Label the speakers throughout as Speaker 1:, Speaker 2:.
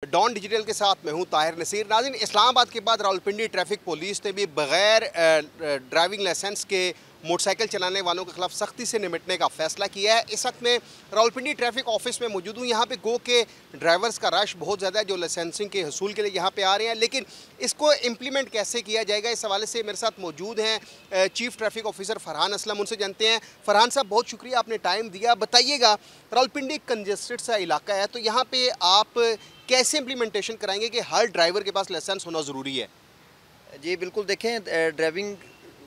Speaker 1: Don digital के साथ मैं हूं ताहिर नसीर। नाज़रीन, इस्लामाबाद के बाद रावलपिंडी ट्रैफिक पुलिस ने भी बगैर ड्राइविंग लाइसेंस के मोटरसाइकिल चलाने वालों के खिलाफ सख्ती से निपटने का फैसला किया है। इस वक्त में रावलपिंडी ट्रैफिक ऑफिस में मौजूद हूँ। यहाँ पे गो के ड्राइवर्स का रश बहुत ज़्यादा है जो लाइसेंसिंग के हसूल के लिए यहाँ पे आ रहे हैं, लेकिन इसको इम्प्लीमेंट कैसे किया जाएगा, इस हवाले से मेरे साथ मौजूद हैं chief traffic officer Farhan Aslam. उनसे जानते हैं। फरहान साहब, बहुत शुक्रिया, आपने टाइम दिया। बताइएगा, रावलपिंडी कंजेस्टेड सा इलाका है, तो यहाँ पे आप कैसे इम्प्लीमेंटेशन कराएंगे कि हर ड्राइवर के पास लाइसेंस होना ज़रूरी है?
Speaker 2: जी बिल्कुल, देखें, ड्राइविंग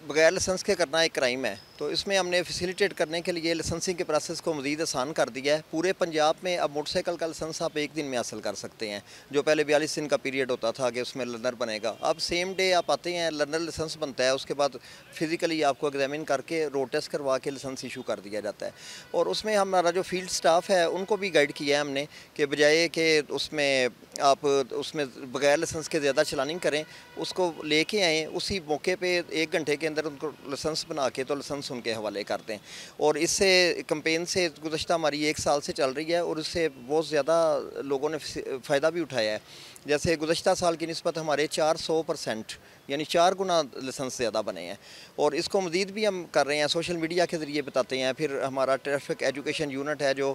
Speaker 2: बगैर लाइसेंस के करना एक क्राइम है, तो इसमें हमने फैसिलिटेट करने के लिए लाइसेंसिंग के प्रोसेस को मज़ीद आसान कर दिया है। पूरे पंजाब में अब मोटरसाइकिल का लाइसेंस आप एक दिन में हासिल कर सकते हैं। जो पहले 42 दिन का पीरियड होता था कि उसमें लर्नर बनेगा, अब सेम डे आप आते हैं, लर्नर लाइसेंस बनता है, उसके बाद फिज़िकली आपको एग्जामिन करके रोड टेस्ट करवा के लाइसेंस इशू कर दिया जाता है। और उसमें हमारा जो फील्ड स्टाफ है उनको भी गाइड किया है हमने कि बजाय कि उसमें आप उसमें बगैर लाइसेंस के ज़्यादा चलानिंग करें, उसको लेके आएँ, उसी मौके पर 1 घंटे के अंदर उनको लाइसेंस बना के तो लाइसेंस उनके हवाले कर दें। और इससे कैंपेन से गुज़श्ता हमारी 1 साल से चल रही है और इससे बहुत ज़्यादा लोगों ने फ़ायदा भी उठाया है। जैसे गुज़श्ता साल की निस्बत हमारे 400% यानी 4 गुना लाइसेंस ज़्यादा बने हैं। और इसको मज़ीद भी हम कर रहे हैं, सोशल मीडिया के ज़रिए बताते हैं। फिर हमारा ट्रैफिक एजुकेशन यूनिट है जो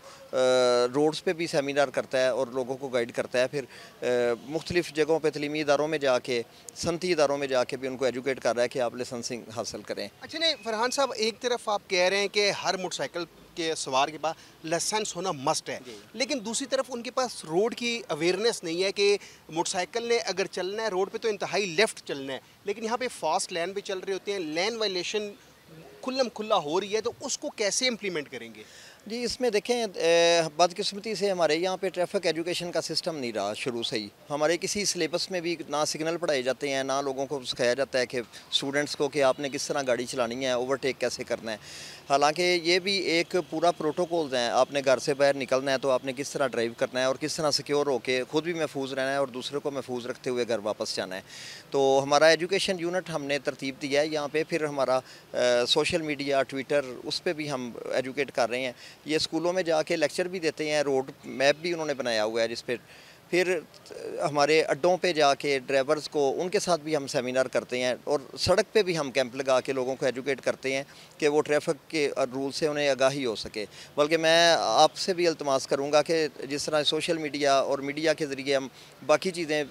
Speaker 2: रोड्स पे भी सेमिनार करता है और लोगों को गाइड करता है। फिर मुख्तलिफ़ जगहों पे तलीमी इदारों में जाके, सनती इदारों में जाके भी उनको एजुकेट कर रहा है कि आप लाइसेंसिंग हासिल करें।
Speaker 1: अच्छा, नहीं फरहान साहब, एक तरफ आप कह रहे हैं कि हर मोटरसाइकिल के सवार के पास लाइसेंस होना मस्ट है, लेकिन दूसरी तरफ उनके पास रोड की अवेयरनेस नहीं है कि मोटरसाइकिल ने अगर चलना है रोड पे तो इंतहाई लेफ़्ट चलना है, लेकिन यहाँ पे फास्ट लेन पे चल रहे होते हैं, लेन वायलेशन खुल्लम खुल्ला हो रही है, तो उसको कैसे इम्प्लीमेंट करेंगे?
Speaker 2: जी, इसमें देखें, बदकिस्मती से हमारे यहाँ पे ट्रैफिक एजुकेशन का सिस्टम नहीं रहा शुरू से ही। हमारे किसी सिलेबस में भी ना सिग्नल पढ़ाए जाते हैं, ना लोगों को सिखाया जाता है कि स्टूडेंट्स को कि आपने किस तरह गाड़ी चलानी है, ओवरटेक कैसे करना है। हालांकि ये भी एक पूरा प्रोटोकॉल्स हैं, आपने घर से बाहर निकलना है तो आपने किस तरह ड्राइव करना है और किस तरह सिक्योर होकर खुद भी महफूज रहना है और दूसरों को महफूज रखते हुए घर वापस जाना है। तो हमारा एजुकेशन यूनिट हमने तरतीब दिया है यहाँ पर। फिर हमारा सोशल मीडिया, ट्विटर, उस पर भी हम एजुकेट कर रहे हैं। ये स्कूलों में जाके लेक्चर भी देते हैं, रोड मैप भी उन्होंने बनाया हुआ है जिस पे फिर हमारे अड्डों पे जाके ड्राइवर्स को उनके साथ भी हम सेमिनार करते हैं और सड़क पे भी हम कैंप लगा के लोगों को एजुकेट करते हैं कि वो ट्रैफिक के रूल से उन्हें आगाही हो सके। बल्कि मैं आपसे भी इल्तमास करूंगा कि जिस तरह सोशल मीडिया और मीडिया के ज़रिए हम बाकी चीज़ें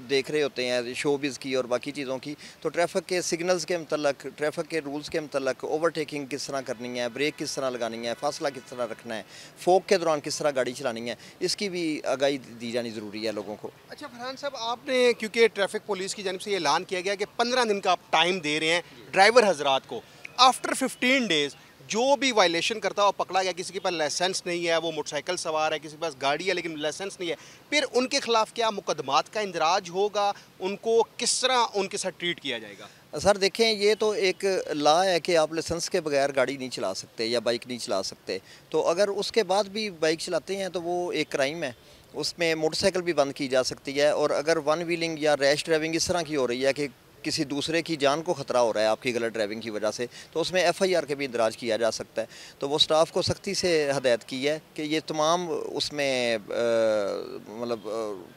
Speaker 2: देख रहे होते हैं, शोबिज़ की और बाकी चीज़ों की, तो ट्रैफिक के सिग्नल्स के मतलब, ट्रैफिक के रूल्स के मतलब, ओवरटेकिंग किस तरह करनी है, ब्रेक किस तरह लगानी है, फासला किस तरह रखना है, फोक के दौरान किस तरह गाड़ी चलानी है, इसकी भी आगाही दी जानी ज़रूरी है लोगों को।
Speaker 1: अच्छा फरहान साहब, आपने क्योंकि ट्रैफिक पुलिस की जानिब से ये ऐलान किया गया कि 15 दिन का आप टाइम दे रहे हैं ड्राइवर हजरात को, आफ्टर 15 डेज़ जो भी वायलेशन करता हुआ पकड़ा गया, किसी के पास लाइसेंस नहीं है, वो मोटरसाइकिल सवार है, किसी के पास गाड़ी है लेकिन लाइसेंस नहीं है, फिर उनके खिलाफ क्या मुकदमात का इंदराज होगा? उनको किस तरह उनके साथ ट्रीट किया जाएगा?
Speaker 2: सर देखें, ये तो एक लॉ है कि आप लाइसेंस के बगैर गाड़ी नहीं चला सकते या बाइक नहीं चला सकते। तो अगर उसके बाद भी बाइक चलाते हैं तो वो एक क्राइम है, उसमें मोटरसाइकिल भी बंद की जा सकती है। और अगर वन व्हीलिंग या रैश ड्राइविंग इस तरह की हो रही है कि किसी दूसरे की जान को ख़तरा हो रहा है आपकी गलत ड्राइविंग की वजह से, तो उसमें FIR के भी इंदराज किया जा सकता है। तो वो स्टाफ को सख्ती से हदायत की है कि ये तमाम उसमें मतलब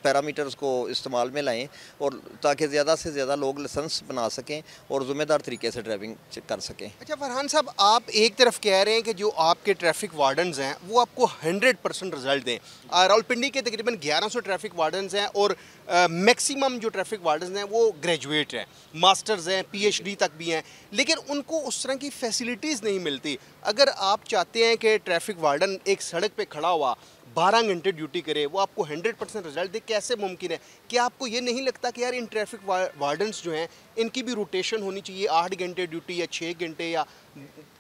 Speaker 2: पैरामीटर्स को इस्तेमाल में लाएं और ताकि ज़्यादा से ज़्यादा लोग लाइसेंस बना सकें और ज़िम्मेदार तरीके से ड्राइविंग कर सकें।
Speaker 1: अच्छा फरहान साहब, आप एक तरफ कह रहे हैं कि जो आपके ट्रैफिक वार्डन्स हैं वो आपको 100% रिजल्ट दें। रावलपिंडी के तकरीबन 1100 ट्रैफिक वार्डन्स हैं और मैक्सिमम जो ट्रैफिक वार्डन्स हैं वो ग्रेजुएट हैं, मास्टर्स हैं, PhD तक भी हैं, लेकिन उनको उस तरह की फैसिलिटीज़ नहीं मिलती। अगर आप चाहते हैं कि ट्रैफिक वार्डन एक सड़क पे खड़ा हुआ 12 घंटे ड्यूटी करे, वो आपको 100% रिजल्ट दे, कैसे मुमकिन है? क्या आपको ये नहीं लगता कि यार इन ट्रैफिक वार्डन्स जो हैं इनकी भी रोटेशन होनी चाहिए, 8 घंटे ड्यूटी या 6 घंटे या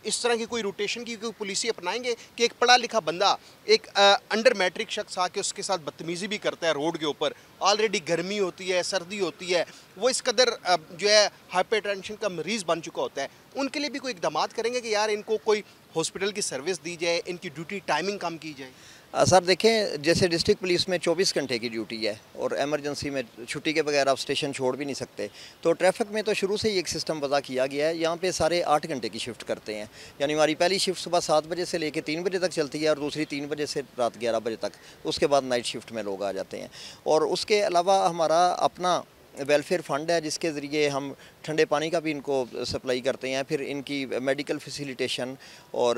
Speaker 1: इस तरह की कोई रोटेशन की कोई पॉलिसी अपनाएंगे कि एक पढ़ा लिखा बंदा एक अंडर मैट्रिक शख्स आके उसके साथ बदतमीज़ी भी करता है रोड के ऊपर, ऑलरेडी गर्मी होती है, सर्दी होती है, वो इस कदर जो है हाइपरटेंशन का मरीज़ बन चुका होता है, उनके लिए भी कोई इकदाम करेंगे कि यार इनको कोई हॉस्पिटल की सर्विस दी जाए, इनकी ड्यूटी टाइमिंग कम की जाए?
Speaker 2: सर देखें, जैसे डिस्ट्रिक्ट पुलिस में 24 घंटे की ड्यूटी है और एमरजेंसी में छुट्टी के बगैर आप स्टेशन छोड़ भी नहीं सकते। तो ट्रैफिक में तो शुरू से ही एक सिस्टम वज़ा किया गया है। यहाँ पे सारे 8 घंटे की शिफ्ट करते हैं, यानी हमारी पहली शिफ्ट सुबह 7 बजे से लेकर 3 बजे तक चलती है और दूसरी 3 बजे से रात 11 बजे तक। उसके बाद नाइट शिफ्ट में लोग आ जाते हैं। और उसके अलावा हमारा अपना वेलफेयर फ़ंड है, जिसके ज़रिए हम ठंडे पानी का भी इनको सप्लाई करते हैं, फिर इनकी मेडिकल फैसिलिटेशन और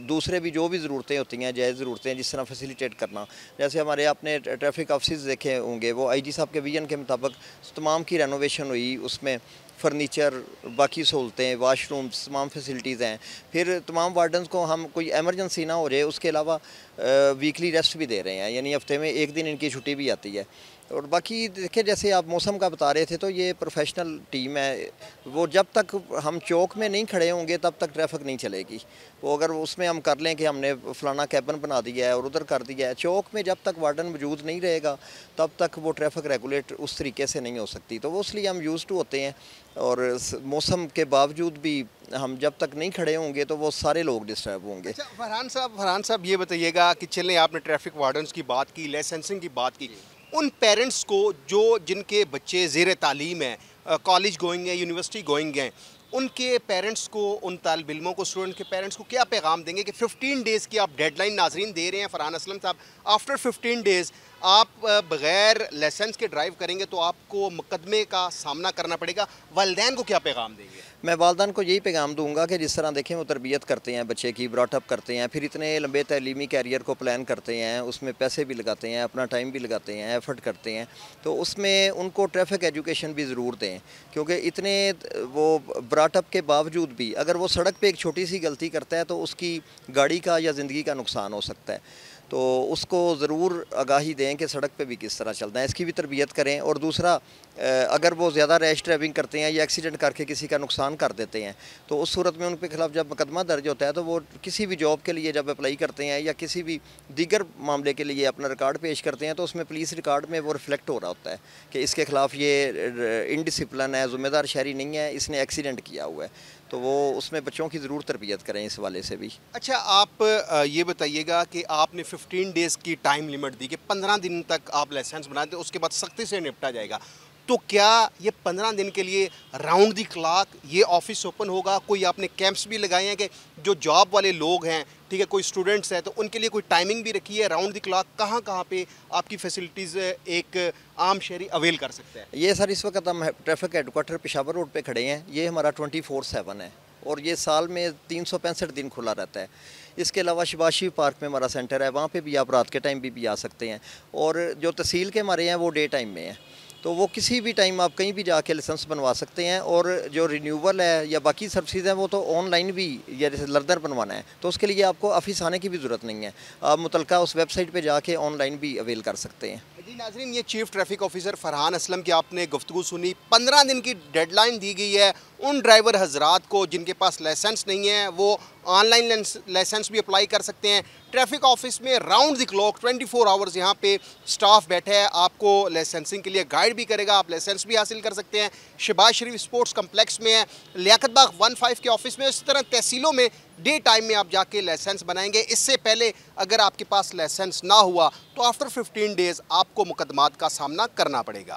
Speaker 2: दूसरे भी जो भी ज़रूरतें होती हैं, जायज़ ज़रूरतें, जिस तरह फैसिलिटेट करना। जैसे हमारे आपने ट्रैफिक ऑफिस देखे होंगे, वो आईजी साहब के विजन के मुताबिक तमाम की रेनोवेशन हुई, उसमें फर्नीचर, बाकी सहूलतें, वाशरूम्स, तमाम फैसिलिटीज़ हैं। फिर तमाम वार्डन्स को हम कोई एमरजेंसी ना हो जाए उसके अलावा वीकली रेस्ट भी दे रहे हैं, यानी हफ्ते में 1 दिन इनकी छुट्टी भी आती है। और बाकी देखिए, जैसे आप मौसम का बता रहे थे, तो ये प्रोफेशनल टीम है। वो जब तक हम चौक में नहीं खड़े होंगे तब तक ट्रैफिक नहीं चलेगी। वो अगर उसमें हम कर लें कि हमने फ़लाना कैबन बना दिया है और उधर कर दिया है, चौक में जब तक वार्डन मौजूद नहीं रहेगा तब तक वो ट्रैफिक रेगुलेट उस तरीके से नहीं हो सकती। तो वो इसलिए हम यूज़ टू होते हैं, और मौसम के बावजूद भी हम जब तक नहीं खड़े होंगे तो वो सारे लोग डिस्टर्ब होंगे।
Speaker 1: अच्छा फरहान साहब ये बताइएगा कि चलें, आपने ट्रैफिक वार्डन्स की बात की, लाइसेंसिंग की बात की, उन पेरेंट्स को जो जिनके बच्चे ज़ेर तालीम हैं, कॉलेज गोइंग हैं, यूनिवर्सिटी गोइंग हैं, उनके पेरेंट्स को, उन तालिब इल्मों को, स्टूडेंट के पेरेंट्स को क्या पैगाम देंगे कि 15 डेज़ की आप डेडलाइन नाजरीन दे रहे हैं फरहान असलम साहब, आफ्टर 15 डेज़ आप बग़ैर लाइसेंस के ड्राइव करेंगे तो आपको मुकदमे का सामना करना पड़ेगा। वालिदैन को क्या पैगाम देंगे?
Speaker 2: मैं वालिदैन को यही पैगाम दूंगा कि जिस तरह देखें वो तरबियत करते हैं बच्चे की, ब्रॉटअप करते हैं, फिर इतने लंबे तलीमी कैरियर को प्लान करते हैं, उसमें पैसे भी लगाते हैं, अपना टाइम भी लगाते हैं, एफर्ट करते हैं, तो उसमें उनको ट्रैफिक एजुकेशन भी ज़रूर दें। क्योंकि इतने वो ब्रॉटअप के बावजूद भी अगर वो सड़क पर एक छोटी सी गलती करता है तो उसकी गाड़ी का या ज़िंदगी का नुकसान हो सकता है। तो उसको ज़रूर आगाही दें कि सड़क पे भी किस तरह चलना है, इसकी भी तरबियत करें। और दूसरा, अगर वो ज़्यादा रैश ड्राइविंग करते हैं या एक्सीडेंट करके किसी का नुकसान कर देते हैं तो उस सूरत में उनके खिलाफ जब मुकदमा दर्ज होता है तो वो किसी भी जॉब के लिए जब अप्लाई करते हैं या किसी भी दीगर मामले के लिए अपना रिकॉर्ड पेश करते हैं तो उसमें पुलिस रिकॉर्ड में वो रिफ्लेक्ट हो रहा होता है कि इसके खिलाफ ये इनडिसिप्लिन है, ज़िम्मेदार शहरी नहीं है, इसने एक्सीडेंट किया हुआ है। तो वो उसमें बच्चों की ज़रूर तरबियत करें इस हवाले से भी।
Speaker 1: अच्छा, आप ये बताइएगा कि आपने 15 डेज़ की टाइम लिमिट दी कि 15 दिन तक आप लाइसेंस बना दें, उसके बाद सख्ती से निपटा जाएगा। तो क्या ये 15 दिन के लिए राउंड दी क्लॉक ये ऑफिस ओपन होगा? कोई आपने कैंप्स भी लगाए हैं कि जो जॉब वाले लोग हैं, ठीक है, कोई स्टूडेंट्स हैं, तो उनके लिए कोई टाइमिंग भी रखी है? राउंड दी क्लॉक कहाँ कहाँ पे आपकी फैसिलिटीज़ एक आम शहरी अवेल कर सकते हैं?
Speaker 2: ये सर, इस वक्त हम ट्रैफिक हेडक्वार्टर पेशावर रोड पे खड़े हैं। ये हमारा 24/7 है और ये साल में 365 दिन खुला रहता है। इसके अलावा शिवाशी पार्क में हमारा सेंटर है, वहाँ पे भी आप रात के टाइम भी आ सकते हैं। और जो तहसील के हमारे हैं वो डे टाइम में हैं, तो वो किसी भी टाइम आप कहीं भी जाके लाइसेंस बनवा सकते हैं। और जो रिन्यूअल है या बाकी सर्विसेज हैं वो तो ऑनलाइन भी, या जैसे लर्नर बनवाना है तो उसके लिए आपको ऑफिस आने की भी ज़रूरत नहीं है, आप मुतलका उस वेबसाइट पे जाके ऑनलाइन भी अवेल कर सकते हैं।
Speaker 1: जी नाज़रीन, ये chief traffic officer Farhan Aslam की आपने गुफ्तगू सुनी। 15 दिन की डेडलाइन दी गई है उन ड्राइवर हजरात को जिनके पास लाइसेंस नहीं है, वो ऑनलाइन लाइसेंस भी अप्लाई कर सकते हैं। ट्रैफिक ऑफिस में राउंड द क्लॉक 24 आवर्स यहाँ पे स्टाफ बैठा है, आपको लाइसेंसिंग के लिए गाइड भी करेगा, आप लाइसेंस भी हासिल कर सकते हैं। शहबाज शरीफ स्पोर्ट्स कम्प्लेक्स में है, लियाकत बाग 15 के ऑफिस में। इस तरह तहसीलों में डे टाइम में आप जाके लाइसेंस बनाएंगे। इससे पहले अगर आपके पास लाइसेंस ना हुआ तो आफ्टर 15 डेज़ आपको मुकदमात का सामना करना पड़ेगा।